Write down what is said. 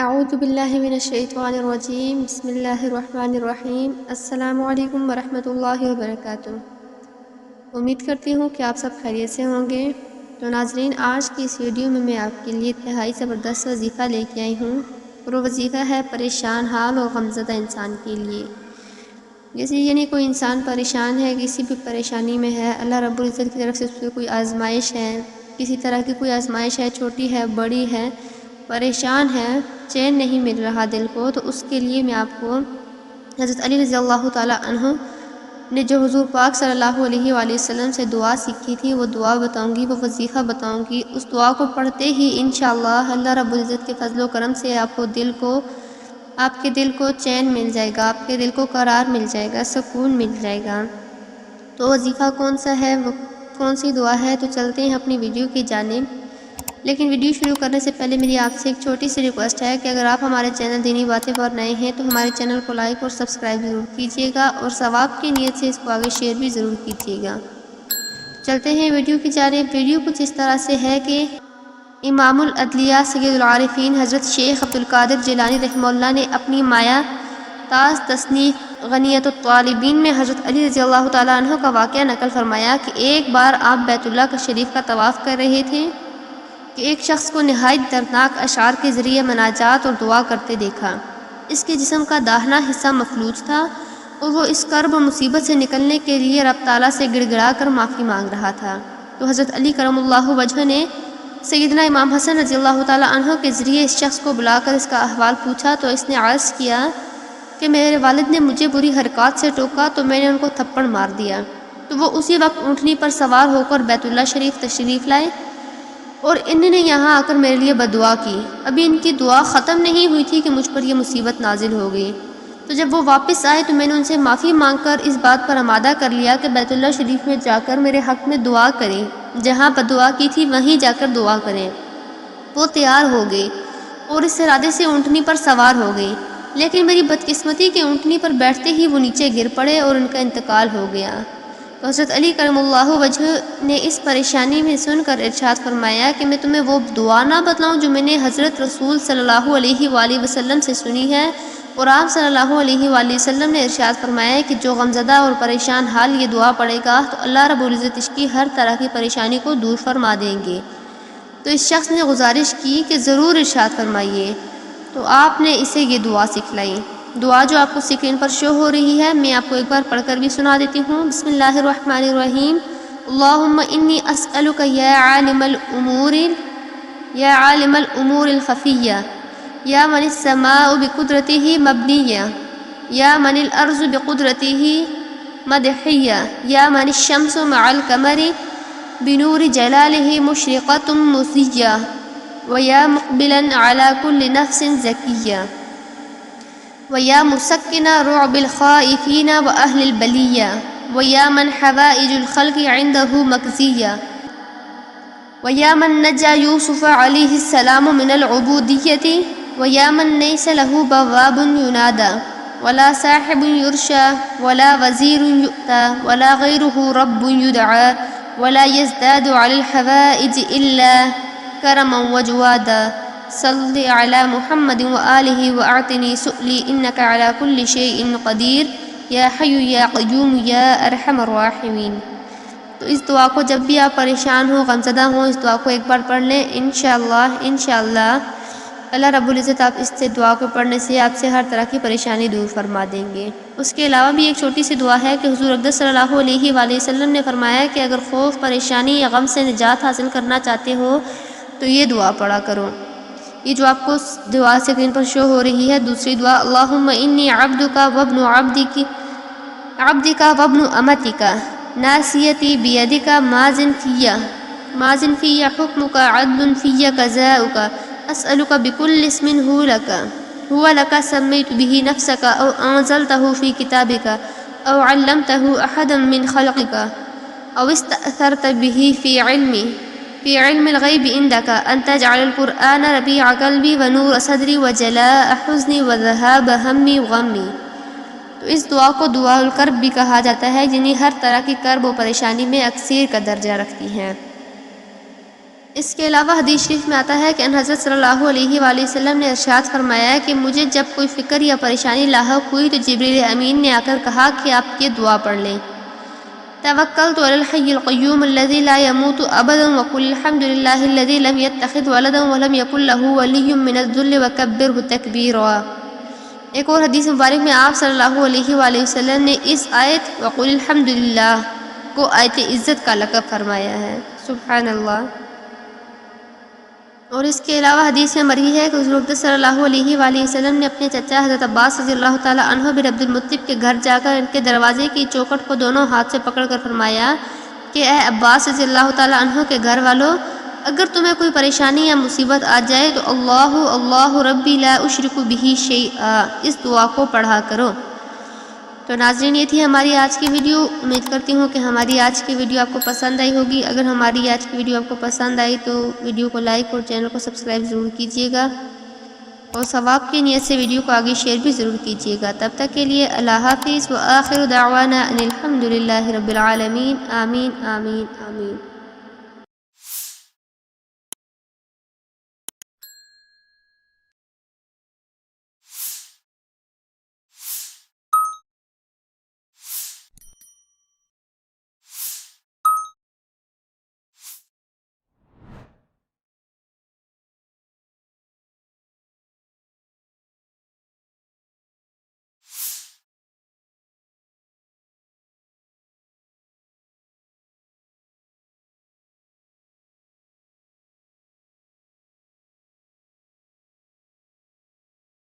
اعوذ باللہ من الشیطان الرجیم بسم اللہ الرحمن الرحیم السلام علیکم ورحمۃ اللہ وبرکاتہ۔ امید کرتی ہوں کہ آپ سب خیریت سے ہوں گے۔ تو ناظرین، آج کی اس ویڈیو میں آپ کے لیے انتہائی زبردست وظیفہ لے کے آئی ہوں، اور وہ وظیفہ ہے پریشان حال اور غمزدہ انسان کے لیے۔ جیسے یعنی کوئی انسان پریشان ہے، کسی بھی پریشانی میں ہے، اللہ رب العزت کی طرف سے اس پہ کوئی آزمائش ہے، کسی طرح کی کوئی آزمائش ہے، چھوٹی ہے بڑی ہے، پریشان ہے، چین نہیں مل رہا دل کو، تو اس کے لیے میں آپ کو حضرت علی رضی اللہ تعالیٰ عنہ نے جو حضور پاک صلی اللہ علیہ وآلہ وسلم سے دعا سیکھی تھی، وہ دعا بتاؤں گی، وہ وظیفہ بتاؤں گی۔ اس دعا کو پڑھتے ہی انشاءاللہ اللہ رب العزت کے فضل و کرم سے آپ کے دل کو چین مل جائے گا، آپ کے دل کو قرار مل جائے گا، سکون مل جائے گا۔ تو وظیفہ کون سا ہے، وہ کون سی دعا ہے، تو چلتے ہیں اپنی ویڈیو کی جانب۔ لیکن ویڈیو شروع کرنے سے پہلے میری آپ سے ایک چھوٹی سی ریکویسٹ ہے کہ اگر آپ ہمارے چینل دینی باتیں پر نئے ہیں تو ہمارے چینل کو لائک اور سبسکرائب ضرور کیجیے گا، اور ثواب کی نیت سے اس کو آگے شیئر بھی ضرور کیجیے گا۔ چلتے ہیں ویڈیو کی جانب۔ ویڈیو کچھ اس طرح سے ہے کہ امام العدلیہ سید العارفین حضرت شیخ عبدالقادر جیلانی رحمہ اللہ نے اپنی مایا تاز تصنیف غنیۃ الطالبین میں حضرت علی رضی اللہ تعالیٰ عنہ کا واقعہ نقل فرمایا کہ ایک بار آپ بیت اللہ شریف کا طواف کر رہے تھے کہ ایک شخص کو نہایت دردناک اشعار کے ذریعے مناجات اور دعا کرتے دیکھا۔ اس کے جسم کا داہنا حصہ مفلوج تھا اور وہ اس کرب و مصیبت سے نکلنے کے لیے رب تعالیٰ سے گڑ گڑا کر معافی مانگ رہا تھا۔ تو حضرت علی کرم اللہ وجہ نے سیدنا امام حسن رضی اللہ تعالیٰ عنہ کے ذریعے اس شخص کو بلا کر اس کا احوال پوچھا، تو اس نے عرض کیا کہ میرے والد نے مجھے بری حرکات سے ٹوکا تو میں نے ان کو تھپڑ مار دیا۔ تو وہ اسی وقت اونٹنی پر سوار ہو کر بیت اللہ شریف تشریف لائے اور انہوں نے یہاں آ کر میرے لیے بددعا کی۔ ابھی ان کی دعا ختم نہیں ہوئی تھی کہ مجھ پر یہ مصیبت نازل ہو گئی۔ تو جب وہ واپس آئے تو میں نے ان سے معافی مانگ کر اس بات پر آمادہ کر لیا کہ بیت اللہ شریف میں جا کر میرے حق میں دعا کریں، جہاں بددعا کی تھی وہیں جا کر دعا کریں۔ وہ تیار ہو گئے اور اس ارادے سے اونٹنی پر سوار ہو گئی، لیکن میری بدقسمتی کے اونٹنی پر بیٹھتے ہی وہ نیچے گر پڑے اور ان کا انتقال ہو گیا۔ تو حضرت علی کرم اللہ وجہ نے اس پریشانی میں سن کر ارشاد فرمایا کہ میں تمہیں وہ دعا نہ بتلاؤں جو میں نے حضرت رسول صلی اللہ علیہ وآلہ وسلم سے سنی ہے، اور آپ صلی اللہ علیہ وآلہ وسلم نے ارشاد فرمایا کہ جو غمزدہ اور پریشان حال یہ دعا پڑھے گا تو اللہ رب العزت اس کی ہر طرح کی پریشانی کو دور فرما دیں گے۔ تو اس شخص نے گزارش کی کہ ضرور ارشاد فرمائیے، تو آپ نے اسے یہ دعا سکھلائی۔ دعا جو آپ کو اسکرین پر شو ہو رہی ہے، میں آپ کو ایک بار پڑھ کر بھی سنا دیتی ہوں۔ بسم اللہ الرحمن الرحیم۔ اللہم انی اسألک یا عالم الامور الخفیہ، یا من السماء بقدرتہ مبنیہ، یا من الارض بقدرتہ مدحیہ، یا من الشمس مع القمر بنور جلالہ مشرقۃ مضیہ، ویا مقبلا علی کل نفس زکیہ، ویا مسکن رعب الخائفین واہل البلیہ، ویا من حوائج الخلق عنده مقضیہ، ویا من نجا یوسف علیہ السلام من العبودیۃ، ویا من لیس له بواب ینادى ولا صاحب یرشى ولا وزیر یؤتى ولا غیرہ رب یدعى ولا یزداد علی الحوائج الا کرما وجوادا، صلی علی محمد وآلہ واعطنی سؤلی انک علی کل شیء قدیر، یا حی یا قیوم یا ارحم الراحمین۔ تو اس دعا کو جب بھی آپ پریشان ہوں، غمزدہ ہوں، اس دعا کو ایک بار پڑھ لیں۔ انشاءاللہ اللہ رب العزت آپ اس سے دعا کو پڑھنے سے آپ سے ہر طرح کی پریشانی دور فرما دیں گے۔ اس کے علاوہ بھی ایک چھوٹی سی دعا ہے کہ حضور اقدس صلی اللہ علیہ وآلہ وسلم نے فرمایا کہ اگر خوف، پریشانی یا غم سے نجات حاصل کرنا چاہتے ہو تو یہ دعا پڑھا کرو۔ یہ جو آپ کو دعا اسکرین پر شو ہو رہی ہے، دوسری دعا، اللہم انی عبدک وابن عبدک وابن امتک، ناسیتی بیدک، ماض فی حکمک، عدل فی قضاؤک، اسألک بکل اسم هو لک سمیت بہ نفسک او انزلتہ فی کتابک او علمتہ احدا من خلقک او استأثرت بہ فی علم الغیب عندک ان تجعل القرآن ربیع قلبی ونور صدری وجلاء حزنی وذہاب ہمی وغمی۔ تو اس دعا کو دعا الکرب بھی کہا جاتا ہے، یعنی ہر طرح کی کرب و پریشانی میں اکثیر کا درجہ رکھتی ہیں۔ اس کے علاوہ حدیث شریف میں آتا ہے کہ ان حضرت صلی اللہ علیہ وآلہ وسلم نے ارشاد فرمایا ہے کہ مجھے جب کوئی فکر یا پریشانی لاحق ہوئی تو جبریل امین نے آ کر کہا کہ آپ یہ دعا پڑھ لیں، توکلت علی الحی القیوم الذی لا يموت ابدا وقل الحمد للہ الذی لم يتخذ ولدا ولم یکن له ولی من الذل وکبرہ تکبیرا۔ ایک اور حدیث مبارک میں آپ صلی اللہ علیہ وآلہ وسلم نے اس آیت وقل الحمد للہ کو آیت عزت کا لقب فرمایا ہے۔ سبحان اللہ۔ اور اس کے علاوہ حدیث میں مروی ہے کہ حضور اقدس صلی اللہ علیہ وآلہ وسلم نے اپنے چچا حضرت عباس رضی اللہ تعالیٰ عنہ بن عبد المطلب کے گھر جا کر ان کے دروازے کی چوکھٹ کو دونوں ہاتھ سے پکڑ کر فرمایا کہ اے عباس رضی اللہ تعالیٰ عنہ کے گھر والوں، اگر تمہیں کوئی پریشانی یا مصیبت آ جائے تو اللہ اللہ ربی لا اشرک بہ شیئا اس دعا کو پڑھا کرو۔ تو ناظرین، یہ تھی ہماری آج کی ویڈیو۔ امید کرتی ہوں کہ ہماری آج کی ویڈیو آپ کو پسند آئی ہوگی۔ اگر ہماری آج کی ویڈیو آپ کو پسند آئی تو ویڈیو کو لائک اور چینل کو سبسکرائب ضرور کیجیے گا، اور ثواب کی نیت سے ویڈیو کو آگے شیئر بھی ضرور کیجیے گا۔ تب تک کے لیے اللہ حافظ، وآخر دعوانا ان الحمد للہ رب العالمین۔ آمین آمین آمین۔